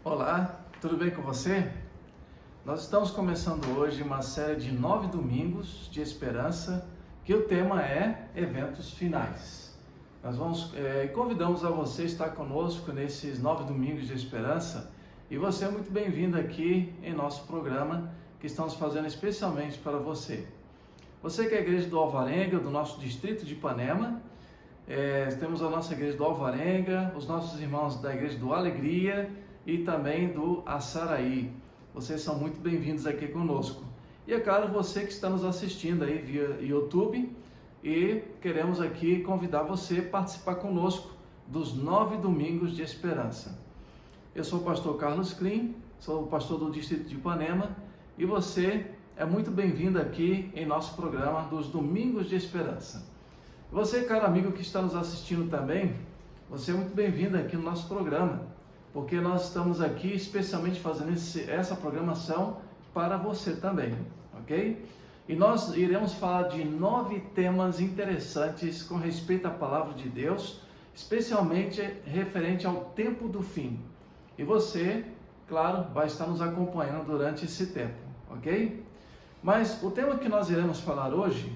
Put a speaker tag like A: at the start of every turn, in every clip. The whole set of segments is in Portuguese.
A: Olá, tudo bem com você? Nós estamos começando hoje uma série de 9 domingos de esperança, que o tema é eventos finais. Nós convidamos a você a estar conosco nesses 9 domingos de esperança e você é muito bem-vindo aqui em nosso programa que estamos fazendo especialmente para você. Você que é a igreja do Alvarenga, do nosso distrito de Ipanema, temos a nossa igreja do Alvarenga, os nossos irmãos da igreja do Alegria e também do Açaraí. Vocês são muito bem-vindos aqui conosco. E é claro, você que está nos assistindo aí via YouTube, e queremos aqui convidar você a participar conosco dos 9 domingos de esperança. Eu sou o pastor Carlos Klim, sou o pastor do distrito de Ipanema, e você é muito bem-vindo aqui em nosso programa dos Domingos de Esperança. Você, caro amigo que está nos assistindo também, você é muito bem-vindo aqui no nosso programa, porque nós estamos aqui especialmente fazendo essa programação para você também, ok? E nós iremos falar de 9 temas interessantes com respeito à palavra de Deus, especialmente referente ao tempo do fim. E você, claro, vai estar nos acompanhando durante esse tempo, ok? Mas o tema que nós iremos falar hoje,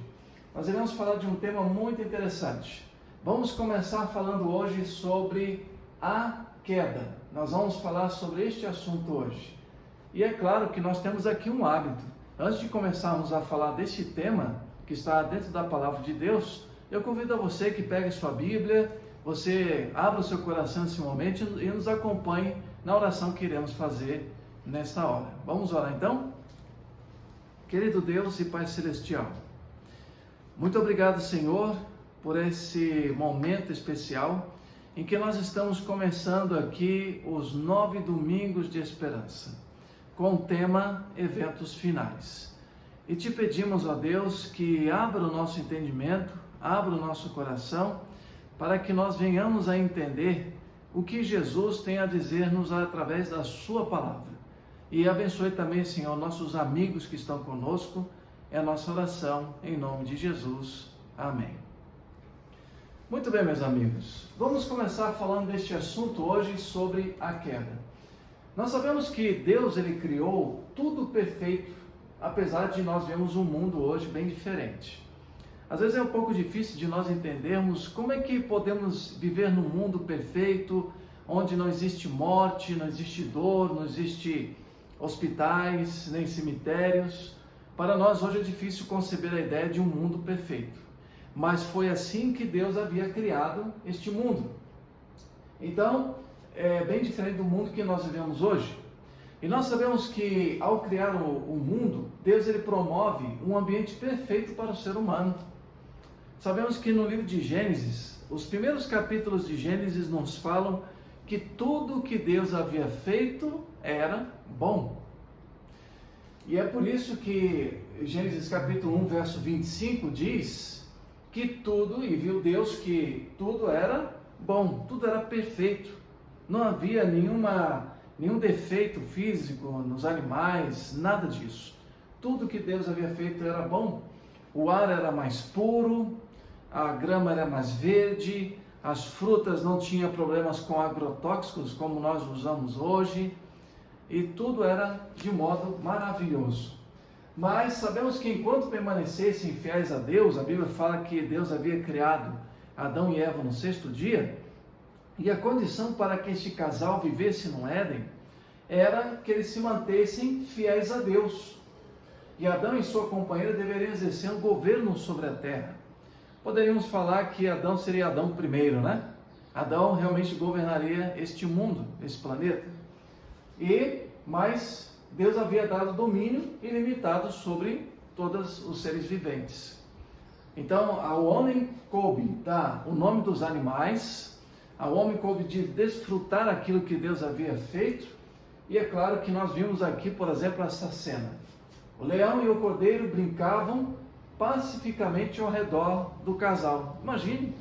A: nós iremos falar de um tema muito interessante. Vamos começar falando hoje sobre a queda. Nós vamos falar sobre este assunto hoje. E é claro que nós temos aqui um hábito. Antes de começarmos a falar deste tema, que está dentro da palavra de Deus, eu convido a você que pegue sua Bíblia, você abra o seu coração nesse momento e nos acompanhe na oração que iremos fazer nesta hora. Vamos orar então? Querido Deus e Pai Celestial, muito obrigado, Senhor, por esse momento especial em que nós estamos começando aqui os 9 domingos de esperança, com o tema Eventos Finais. E te pedimos, ó Deus, que abra o nosso entendimento, abra o nosso coração, para que nós venhamos a entender o que Jesus tem a dizer-nos através da sua palavra. E abençoe também, Senhor, nossos amigos que estão conosco. É a nossa oração, em nome de Jesus. Amém. Muito bem, meus amigos, vamos começar falando deste assunto hoje sobre a queda. Nós sabemos que Deus ele criou tudo perfeito, apesar de nós vermos um mundo hoje bem diferente. Às vezes é um pouco difícil de nós entendermos como é que podemos viver num mundo perfeito, onde não existe morte, não existe dor, não existe hospitais, nem cemitérios. Para nós hoje é difícil conceber a ideia de um mundo perfeito. Mas foi assim que Deus havia criado este mundo. Então, é bem diferente do mundo que nós vivemos hoje. E nós sabemos que ao criar o mundo, Deus ele promove um ambiente perfeito para o ser humano. Sabemos que no livro de Gênesis, os primeiros capítulos de Gênesis nos falam que tudo que Deus havia feito era bom. E é por isso que Gênesis capítulo 1, verso 25 diz que tudo, e viu Deus que tudo era bom, tudo era perfeito. Não havia nenhum defeito físico nos animais, nada disso. Tudo que Deus havia feito era bom. O ar era mais puro, a grama era mais verde, as frutas não tinham problemas com agrotóxicos como nós usamos hoje, e tudo era de modo maravilhoso. Mas sabemos que enquanto permanecessem fiéis a Deus, a Bíblia fala que Deus havia criado Adão e Eva no 6º dia, e a condição para que este casal vivesse no Éden era que eles se mantessem fiéis a Deus. E Adão e sua companheira deveriam exercer um governo sobre a terra. Poderíamos falar que Adão seria Adão primeiro, né? Adão realmente governaria este mundo, este planeta. Mas Deus havia dado domínio ilimitado sobre todos os seres viventes. Então, ao homem coube dar o nome dos animais, ao homem coube de desfrutar aquilo que Deus havia feito, e é claro que nós vimos aqui, por exemplo, essa cena. O leão e o cordeiro brincavam pacificamente ao redor do casal. Imagine,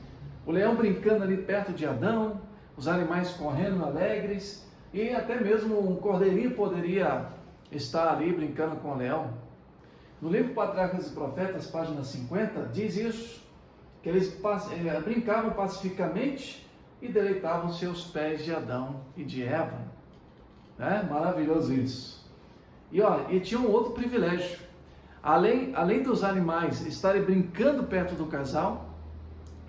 A: o leão brincando ali perto de Adão, os animais correndo alegres, e até mesmo um cordeirinho poderia estar ali brincando com o leão. No livro Patriarcas e Profetas, página 50, diz isso, que eles brincavam pacificamente e deleitavam seus pés de Adão e de Eva. né? Maravilhoso isso. E tinha um outro privilégio. Além dos animais estarem brincando perto do casal,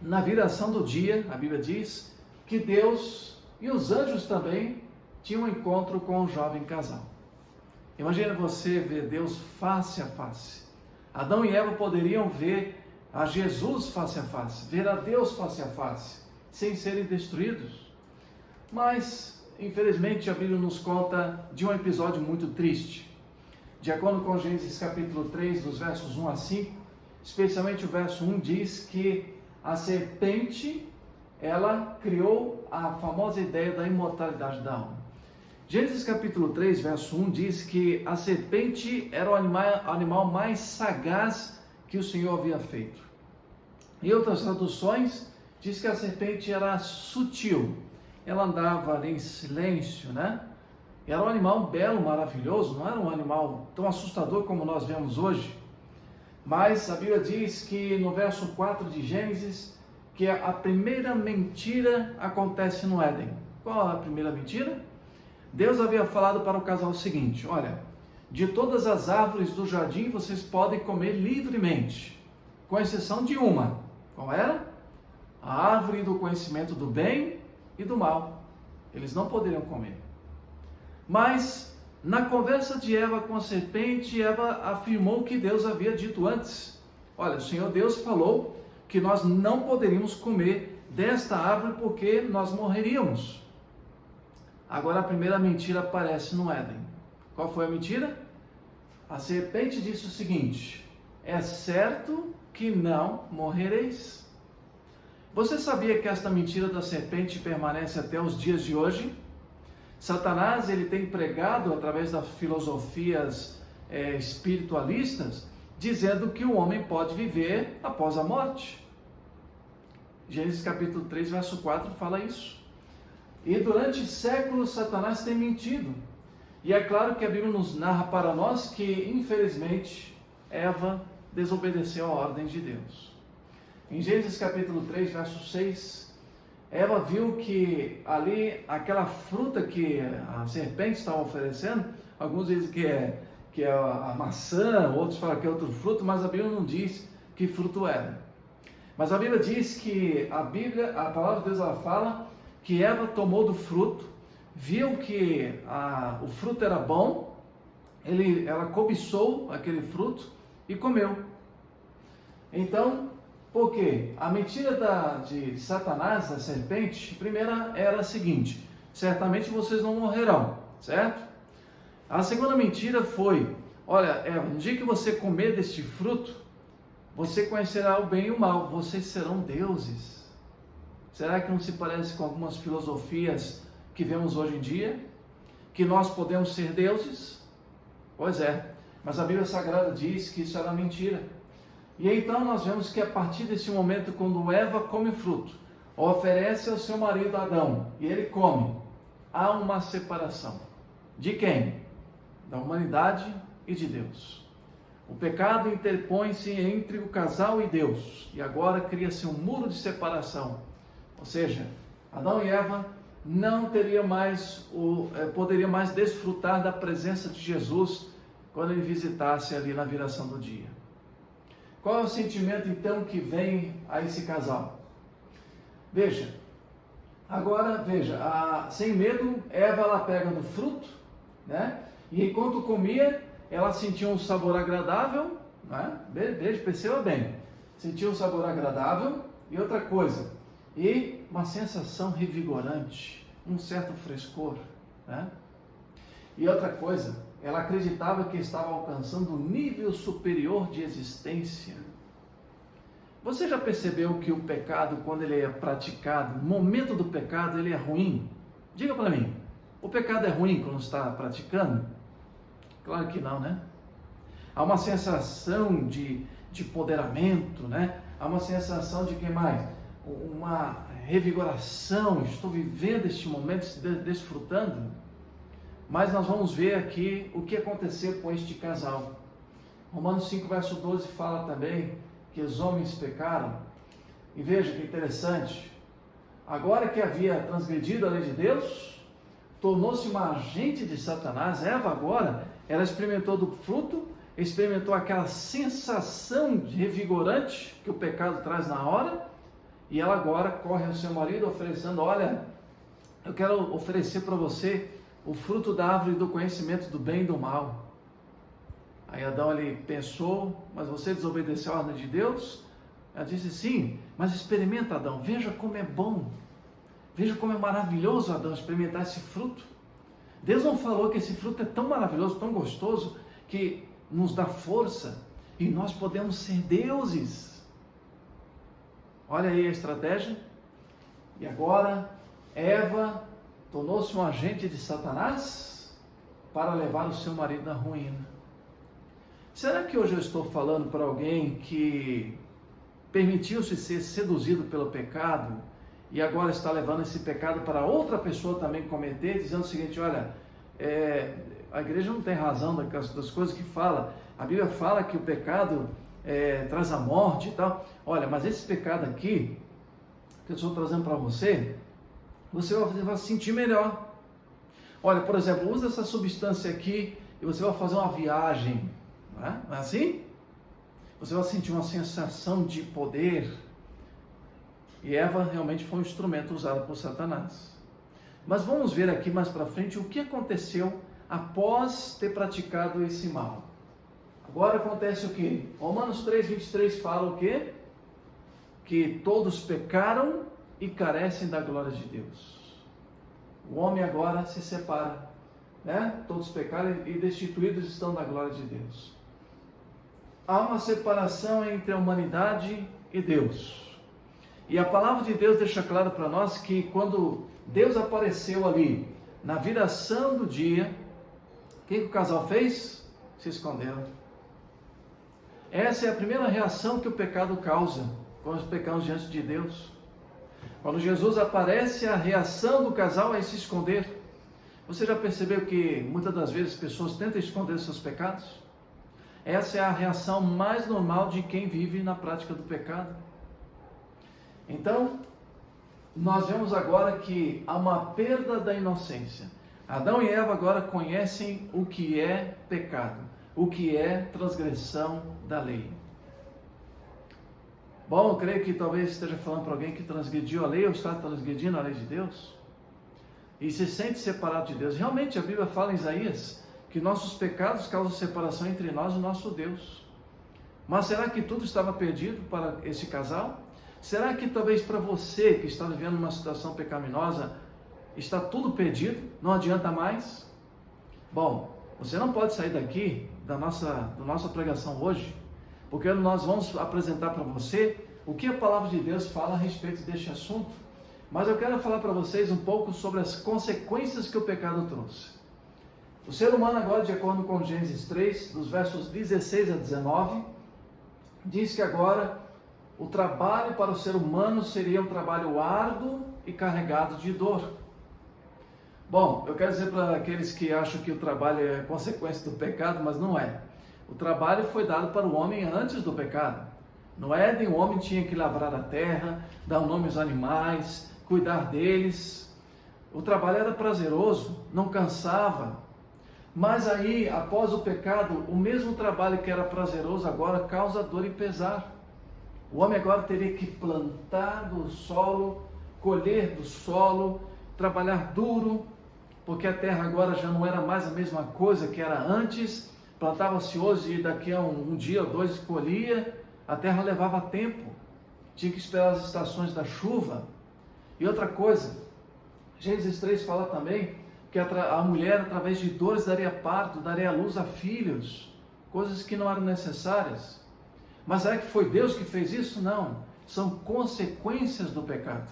A: na viração do dia, a Bíblia diz que Deus e os anjos também tinham um encontro com o jovem casal. Imagina você ver Deus face a face. Adão e Eva poderiam ver a Jesus face a face, ver a Deus face a face, sem serem destruídos. Mas, infelizmente, a Bíblia nos conta de um episódio muito triste. De acordo com Gênesis capítulo 3, dos versos 1 a 5, especialmente o verso 1 diz que a serpente, ela criou a famosa ideia da imortalidade da alma. Gênesis capítulo 3, verso 1 diz que a serpente era o animal mais sagaz que o Senhor havia feito. Em outras traduções, diz que a serpente era sutil, ela andava ali em silêncio, né? Era um animal belo, maravilhoso, não era um animal tão assustador como nós vemos hoje. Mas a Bíblia diz que no verso 4 de Gênesis, que a primeira mentira acontece no Éden. Qual a primeira mentira? Deus havia falado para o casal o seguinte: olha, de todas as árvores do jardim vocês podem comer livremente, com exceção de uma. Qual era? A árvore do conhecimento do bem e do mal. Eles não poderiam comer. Mas, na conversa de Eva com a serpente, Eva afirmou que Deus havia dito antes. Olha, o Senhor Deus falou que nós não poderíamos comer desta árvore porque nós morreríamos. Agora a primeira mentira aparece no Éden. Qual foi a mentira? A serpente disse o seguinte: é certo que não morrereis. Você sabia que esta mentira da serpente permanece até os dias de hoje? Satanás, ele tem pregado através das filosofias espiritualistas, dizendo que o homem pode viver após a morte. Gênesis capítulo 3, verso 4 fala isso. E durante séculos Satanás tem mentido. E é claro que a Bíblia nos narra para nós que, infelizmente, Eva desobedeceu a ordem de Deus. Em Gênesis capítulo 3, verso 6, Eva viu que ali, aquela fruta que a serpente estava oferecendo, alguns dizem que é a maçã, outros falam que é outro fruto, mas a Bíblia não diz que fruto era. Mas a Bíblia diz que a palavra de Deus, ela fala que Eva tomou do fruto, viu que o fruto era bom, ela cobiçou aquele fruto e comeu. Então, por quê? A mentira de Satanás, da serpente, primeira era a seguinte: certamente vocês não morrerão, certo? A segunda mentira foi: olha, Eva, no dia que você comer deste fruto, você conhecerá o bem e o mal, vocês serão deuses. Será que não se parece com algumas filosofias que vemos hoje em dia? Que nós podemos ser deuses? Pois é, mas a Bíblia Sagrada diz que isso era mentira. E então nós vemos que a partir desse momento, quando Eva come fruto, oferece ao seu marido Adão, e ele come, há uma separação. De quem? Da humanidade e de Deus. O pecado interpõe-se entre o casal e Deus, e agora cria-se um muro de separação. Ou seja, Adão e Eva não poderiam mais desfrutar da presença de Jesus quando ele visitasse ali na viração do dia. Qual é o sentimento então que vem a esse casal? Veja, sem medo, Eva ela pega do fruto, né? E enquanto comia, ela sentia um sabor agradável, né? Perceba bem, sentia um sabor agradável e outra coisa, e uma sensação revigorante, um certo frescor, né? E outra coisa, ela acreditava que estava alcançando um nível superior de existência. Você já percebeu que o pecado, quando ele é praticado, no momento do pecado, ele é ruim? Diga para mim, o pecado é ruim quando está praticando? Claro que não, né? Há uma sensação de empoderamento, né? Há uma sensação de que mais? Uma revigoração, estou vivendo este momento, desfrutando. Mas nós vamos ver aqui o que aconteceu com este casal. Romanos 5, verso 12 fala também que os homens pecaram. E veja que interessante. Agora que havia transgredido a lei de Deus, tornou-se uma agente de Satanás. Eva agora, ela experimentou do fruto, experimentou aquela sensação revigorante que o pecado traz na hora, e ela agora corre ao seu marido oferecendo: olha, eu quero oferecer para você o fruto da árvore do conhecimento do bem e do mal. Aí Adão ele pensou: mas você desobedeceu a ordem de Deus? Ela disse: sim, mas experimenta, Adão, veja como é bom, veja como é maravilhoso, Adão, experimentar esse fruto. Deus não falou que esse fruto é tão maravilhoso, tão gostoso, que nos dá força e nós podemos ser deuses. Olha aí a estratégia. E agora Eva tornou-se um agente de Satanás para levar o seu marido à ruína. Será que hoje eu estou falando para alguém que permitiu-se ser seduzido pelo pecado e agora está levando esse pecado para outra pessoa também cometer, dizendo o seguinte: olha, a igreja não tem razão das coisas que fala, a Bíblia fala que o pecado traz a morte e tal. Olha, mas esse pecado aqui que eu estou trazendo para você vai se sentir melhor. Olha, por exemplo, usa essa substância aqui e você vai fazer uma viagem, não é assim? Você vai sentir uma sensação de poder. E Eva realmente foi um instrumento usado por Satanás. Mas vamos ver aqui mais para frente o que aconteceu após ter praticado esse mal. Agora acontece o que? Romanos 3:23 fala o quê? Que todos pecaram e carecem da glória de Deus. O homem agora se separa, né? Todos pecaram e destituídos estão da glória de Deus. Há uma separação entre a humanidade e Deus. E a palavra de Deus deixa claro para nós que quando Deus apareceu ali na viração do dia, o que o casal fez? Se esconderam. Essa é a primeira reação que o pecado causa quando nós pecamos diante de Deus. Quando Jesus aparece, a reação do casal é se esconder. Você já percebeu que muitas das vezes as pessoas tentam esconder seus pecados? Essa é a reação mais normal de quem vive na prática do pecado. Então, nós vemos agora que há uma perda da inocência. Adão e Eva agora conhecem o que é pecado, o que é transgressão da lei. Bom, eu creio que talvez esteja falando para alguém que transgrediu a lei ou está transgredindo a lei de Deus e se sente separado de Deus. Realmente a Bíblia fala em Isaías que nossos pecados causam separação entre nós e o nosso Deus. Mas será que tudo estava perdido para esse casal? Será que talvez para você que está vivendo uma situação pecaminosa, está tudo perdido? Não adianta mais? Bom, você não pode sair daqui da nossa pregação hoje, porque nós vamos apresentar para você o que a palavra de Deus fala a respeito deste assunto. Mas eu quero falar para vocês um pouco sobre as consequências que o pecado trouxe. O ser humano agora, de acordo com Gênesis 3, dos versos 16 a 19, diz que agora o trabalho para o ser humano seria um trabalho árduo e carregado de dor. Bom, eu quero dizer para aqueles que acham que o trabalho é consequência do pecado, mas não é. O trabalho foi dado para o homem antes do pecado. No Éden, o homem tinha que lavrar a terra, dar o nome aos animais, cuidar deles. O trabalho era prazeroso, não cansava. Mas aí, após o pecado, o mesmo trabalho que era prazeroso agora causa dor e pesar. O homem agora teria que plantar do solo, colher do solo, trabalhar duro, porque a terra agora já não era mais a mesma coisa que era antes. Plantava-se hoje e daqui a um dia ou dois colhia. A terra levava tempo, tinha que esperar as estações da chuva. E outra coisa, Gênesis 3 fala também que a mulher, através de dores, daria parto, daria luz a filhos, coisas que não eram necessárias. Mas será que foi Deus que fez isso? Não, são consequências do pecado.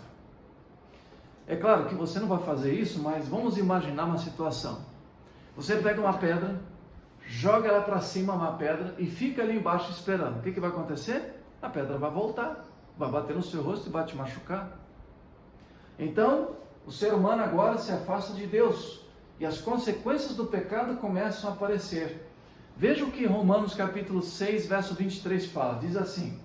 A: É claro que você não vai fazer isso, mas vamos imaginar uma situação. Você pega uma pedra, joga ela para cima, uma pedra, e fica ali embaixo esperando. O que vai acontecer? A pedra vai voltar, vai bater no seu rosto e vai te machucar. Então, o ser humano agora se afasta de Deus e as consequências do pecado começam a aparecer. Veja o que Romanos capítulo 6, verso 23 fala. Diz assim: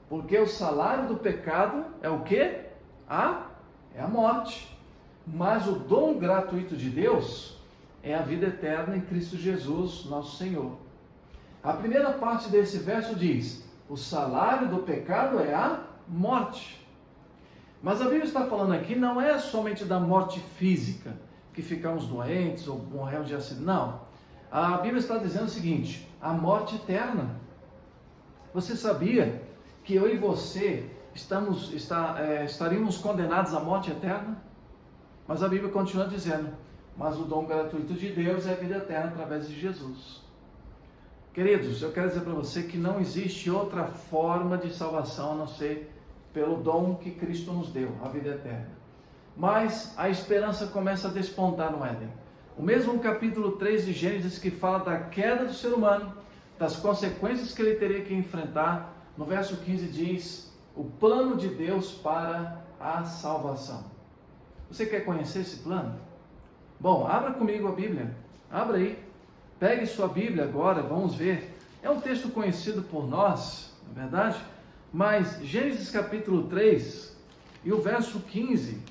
A: porque o salário do pecado é o quê? É a morte. Mas o dom gratuito de Deus é a vida eterna em Cristo Jesus, nosso Senhor. A primeira parte desse verso diz: o salário do pecado é a morte. Mas a Bíblia está falando aqui não é somente da morte física, que ficamos doentes ou morremos de acidente. Não. A Bíblia está dizendo o seguinte: a morte eterna. Você sabia que eu e você estaríamos condenados à morte eterna? Mas a Bíblia continua dizendo: mas o dom gratuito de Deus é a vida eterna através de Jesus. Queridos, eu quero dizer para você que não existe outra forma de salvação a não ser pelo dom que Cristo nos deu, a vida eterna. Mas a esperança começa a despontar no Éden. O mesmo capítulo 3 de Gênesis, que fala da queda do ser humano, das consequências que ele teria que enfrentar, no verso 15 diz: o plano de Deus para a salvação. Você quer conhecer esse plano? Bom, abra comigo a Bíblia. Abra aí. Pegue sua Bíblia agora, vamos ver. É um texto conhecido por nós, na verdade, mas Gênesis capítulo 3 e o verso 15,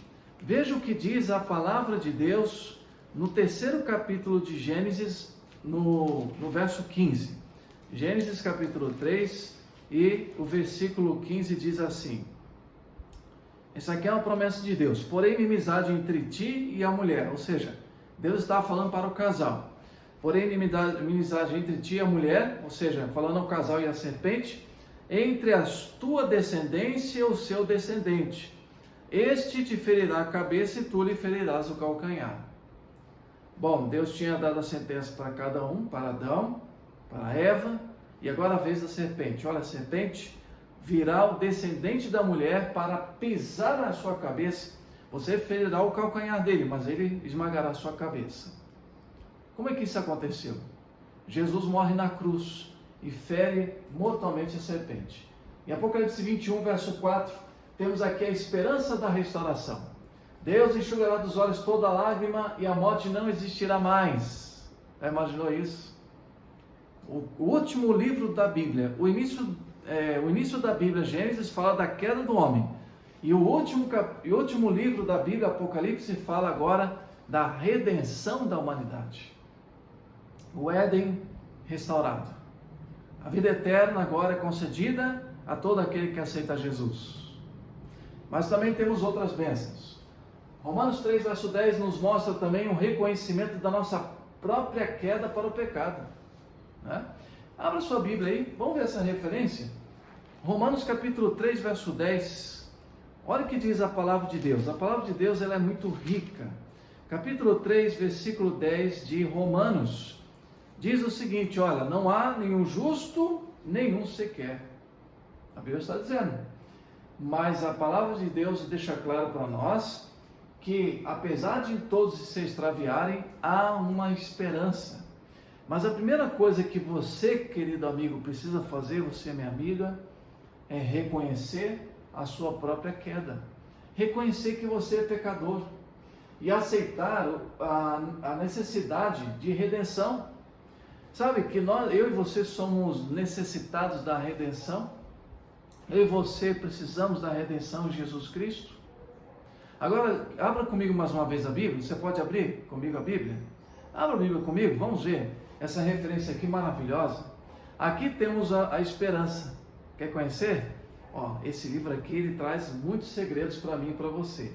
A: veja o que diz a palavra de Deus no terceiro capítulo de Gênesis, no verso 15. Gênesis capítulo 3 e o versículo 15 diz assim: essa aqui é uma promessa de Deus: porém inimizade entre ti e a mulher, ou seja, Deus estava falando para o casal. Porém inimizade entre ti e a mulher, ou seja, falando ao casal e à serpente, entre a tua descendência e o seu descendente. Este te ferirá a cabeça e tu lhe ferirás o calcanhar. Bom, Deus tinha dado a sentença para cada um, para Adão, para Eva, e agora a vez da serpente. Olha, a serpente virá o descendente da mulher para pisar na sua cabeça. Você ferirá o calcanhar dele, mas ele esmagará a sua cabeça. Como é que isso aconteceu? Jesus morre na cruz e fere mortalmente a serpente. Em Apocalipse 21, verso 4, temos aqui a esperança da restauração. Deus enxugará dos olhos toda lágrima e a morte não existirá mais. Já imaginou isso? O último livro da Bíblia, o início da Bíblia, Gênesis, fala da queda do homem. E o último livro da Bíblia, Apocalipse, fala agora da redenção da humanidade. O Éden restaurado. A vida eterna agora é concedida a todo aquele que aceita Jesus. Mas também temos outras bênçãos. Romanos 3, verso 10 nos mostra também um reconhecimento da nossa própria queda para o pecado. Né? Abra sua Bíblia aí, vamos ver essa referência. Romanos capítulo 3, verso 10. Olha o que diz a palavra de Deus. A palavra de Deus ela é muito rica. Capítulo 3, versículo 10 de Romanos. Diz o seguinte: olha, não há nenhum justo, nenhum sequer. A Bíblia está dizendo. Mas a palavra de Deus deixa claro para nós que, apesar de todos se extraviarem, há uma esperança. Mas a primeira coisa que você, querido amigo, precisa fazer, você, minha amiga, é reconhecer a sua própria queda. Reconhecer que você é pecador. E aceitar a necessidade de redenção. Sabe que eu e você somos necessitados da redenção? Eu e você precisamos da redenção em Jesus Cristo? Agora, abra comigo mais uma vez a Bíblia. Você pode abrir comigo a Bíblia? Abra a Bíblia comigo, vamos ver essa referência aqui maravilhosa. Aqui temos a esperança. Quer conhecer? Ó, esse livro aqui, ele traz muitos segredos para mim e para você.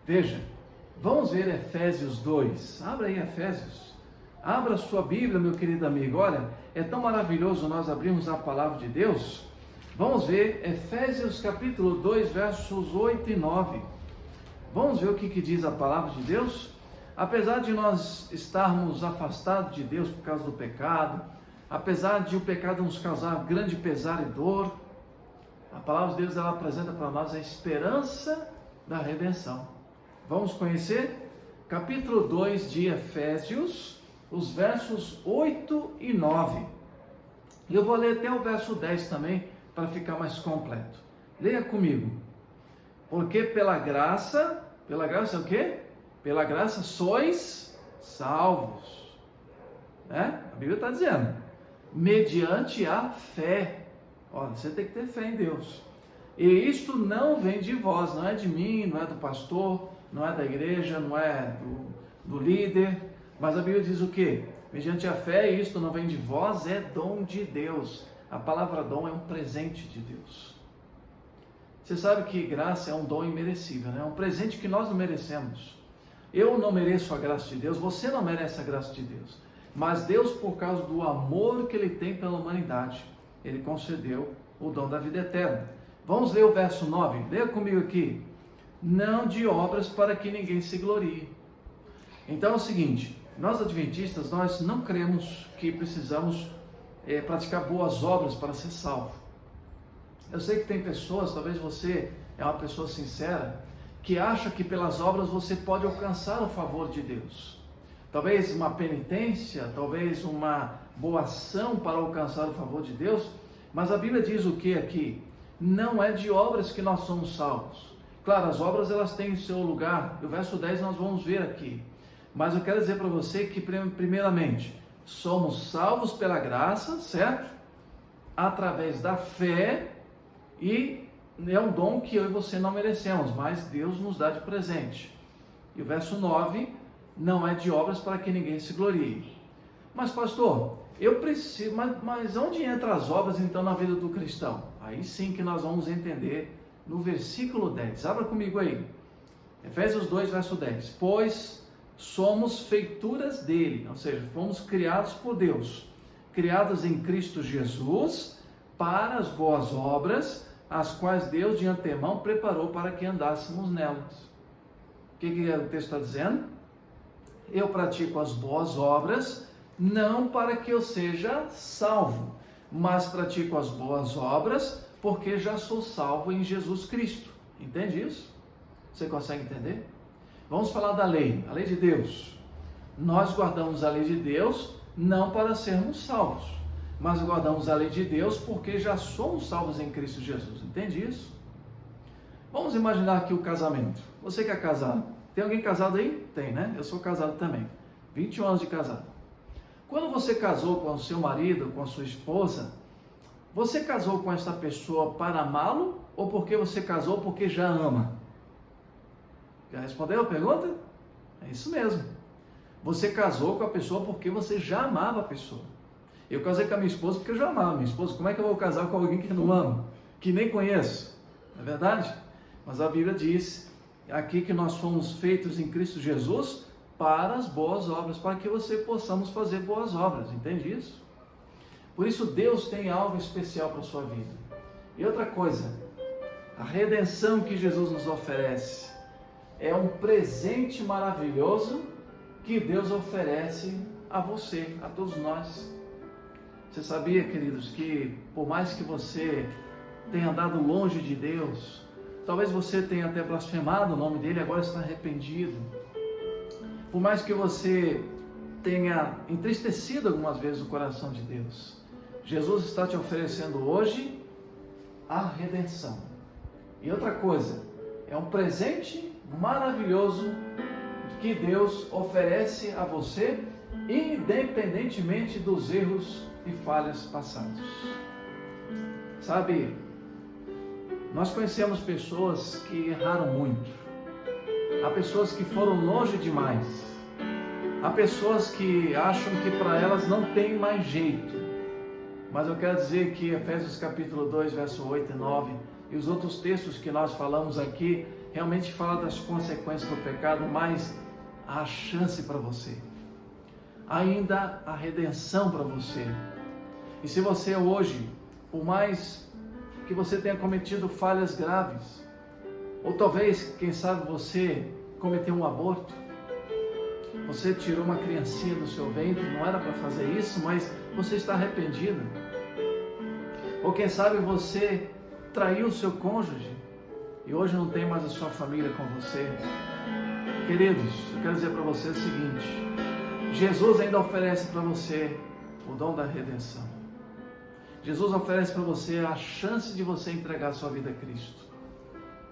A: Veja, vamos ver Efésios 2. Abra aí Efésios. Abra sua Bíblia, meu querido amigo. Olha, é tão maravilhoso nós abrirmos a palavra de Deus. Vamos ver Efésios capítulo 2, versos 8 e 9. Vamos ver o que diz a palavra de Deus? Apesar de nós estarmos afastados de Deus por causa do pecado, apesar de o pecado nos causar grande pesar e dor, a palavra de Deus ela apresenta para nós a esperança da redenção. Vamos conhecer? Capítulo 2 de Efésios, os versos 8 e 9. E eu vou ler até o verso 10 também, para ficar mais completo. Leia comigo. Porque pela graça o quê? Pela graça sois salvos. Né? A Bíblia está dizendo. Mediante a fé. Olha, você tem que ter fé em Deus. E isto não vem de vós, não é de mim, não é do pastor, não é da igreja, não é do líder, mas a Bíblia diz o quê? Mediante a fé, isto não vem de vós, é dom de Deus. A palavra dom é um presente de Deus. Você sabe que graça é um dom imerecível, né? É um presente que nós não merecemos. Eu não mereço a graça de Deus, você não merece a graça de Deus. Mas Deus, por causa do amor que Ele tem pela humanidade, Ele concedeu o dom da vida eterna. Vamos ler o verso 9, leia comigo aqui. Não de obras para que ninguém se glorie. Então é o seguinte, nós adventistas, nós não cremos que precisamos praticar boas obras para ser salvo. Eu sei que tem pessoas, talvez você é uma pessoa sincera, que acha que pelas obras você pode alcançar o favor de Deus. Talvez uma penitência, talvez uma boa ação para alcançar o favor de Deus, mas a Bíblia diz o que aqui? Não é de obras que nós somos salvos. Claro, as obras elas têm o seu lugar, o verso 10 nós vamos ver aqui. Mas eu quero dizer para você que, primeiramente, somos salvos pela graça, certo? Através da fé, e é um dom que eu e você não merecemos, mas Deus nos dá de presente. E o verso 9, não é de obras para que ninguém se glorie. Mas pastor, eu preciso, mas onde entram as obras então na vida do cristão? Aí sim que nós vamos entender no versículo 10. Abra comigo aí. Efésios 2, verso 10. Pois somos feituras dele, ou seja, fomos criados por Deus, criados em Cristo Jesus para as boas obras, as quais Deus de antemão preparou para que andássemos nelas. O que o texto está dizendo? Eu pratico as boas obras, não para que eu seja salvo, mas pratico as boas obras porque já sou salvo em Jesus Cristo. Entende isso? Você consegue entender? Vamos falar da lei, a lei de Deus. Nós guardamos a lei de Deus não para sermos salvos, mas guardamos a lei de Deus porque já somos salvos em Cristo Jesus. Entende isso? Vamos imaginar aqui o casamento. Você que é casado, tem alguém casado aí? Tem, né? Eu sou casado também. 21 anos de casado. Quando você casou com o seu marido, com a sua esposa, você casou com essa pessoa para amá-lo ou porque você casou porque já ama? Já respondeu a pergunta? É isso mesmo. Você casou com a pessoa porque você já amava a pessoa. Eu casei com a minha esposa porque eu já amava a minha esposa. Como é que eu vou casar com alguém que não amo? Que nem conheço? Não é verdade? Mas a Bíblia diz aqui que nós fomos feitos em Cristo Jesus para as boas obras, para que você possamos fazer boas obras. Entende isso? Por isso Deus tem algo especial para a sua vida. E outra coisa, a redenção que Jesus nos oferece é um presente maravilhoso que Deus oferece a você, a todos nós. Você sabia, queridos, que por mais que você tenha andado longe de Deus, talvez você tenha até blasfemado o nome dele, agora está arrependido. Por mais que você tenha entristecido algumas vezes o coração de Deus, Jesus está te oferecendo hoje a redenção. E outra coisa, é um presente maravilhoso que Deus oferece a você, independentemente dos erros e falhas passados. Sabe, nós conhecemos pessoas que erraram muito. Há pessoas que foram longe demais. Há pessoas que acham que para elas não tem mais jeito. Mas eu quero dizer que Efésios capítulo 2, verso 8 e 9, e os outros textos que nós falamos aqui, realmente fala das consequências do pecado, mas há chance para você. Ainda há redenção para você. E se você hoje, por mais que você tenha cometido falhas graves, ou talvez, quem sabe, você cometeu um aborto, você tirou uma criancinha do seu ventre, não era para fazer isso, mas você está arrependido. Ou quem sabe você traiu o seu cônjuge e hoje não tem mais a sua família com você. Queridos, eu quero dizer para você o seguinte: Jesus ainda oferece para você o dom da redenção. Jesus oferece para você a chance de você entregar a sua vida a Cristo.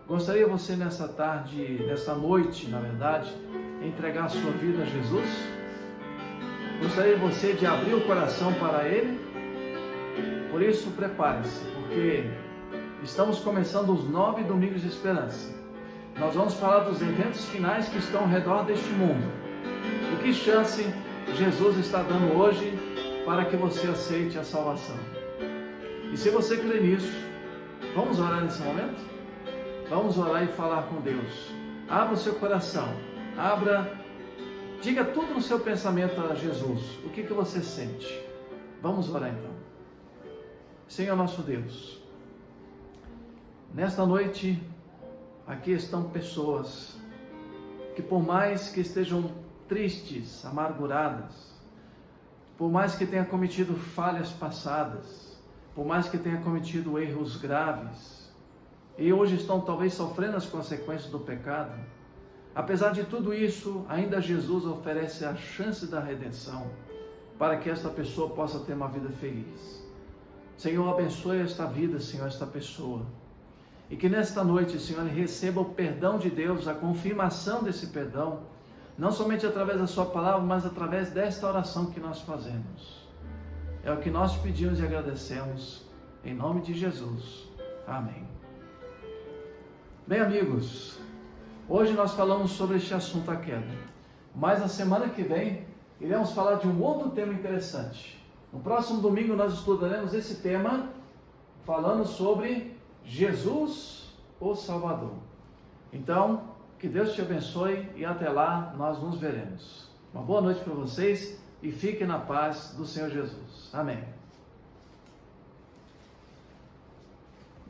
A: Gostaria você nessa tarde, nessa noite, na verdade, entregar a sua vida a Jesus? Gostaria você de abrir o coração para Ele? Por isso, prepare-se, porque estamos começando os 9 domingos de esperança. nós vamos falar dos eventos finais que estão ao redor deste mundo. E que chance Jesus está dando hoje para que você aceite a salvação. E se você crê nisso, vamos orar nesse momento? Vamos orar e falar com Deus. Abra o seu coração, diga tudo no seu pensamento a Jesus. O que você sente? Vamos orar então. Senhor nosso Deus, nesta noite, aqui estão pessoas que, por mais que estejam tristes, amarguradas, por mais que tenham cometido falhas passadas, por mais que tenham cometido erros graves, e hoje estão talvez sofrendo as consequências do pecado, apesar de tudo isso, ainda Jesus oferece a chance da redenção para que esta pessoa possa ter uma vida feliz. Senhor, abençoe esta vida, Senhor, esta pessoa. E que nesta noite, Senhor, ele receba o perdão de Deus, a confirmação desse perdão, não somente através da sua palavra, mas através desta oração que nós fazemos. É o que nós pedimos e agradecemos, em nome de Jesus. Amém. Bem, amigos, hoje nós falamos sobre este assunto, a queda. Mas na semana que vem, iremos falar de um outro tema interessante. No próximo domingo nós estudaremos esse tema, falando sobre Jesus, o Salvador. Então, que Deus te abençoe e até lá nós nos veremos. Uma boa noite para vocês e fiquem na paz do Senhor Jesus. Amém.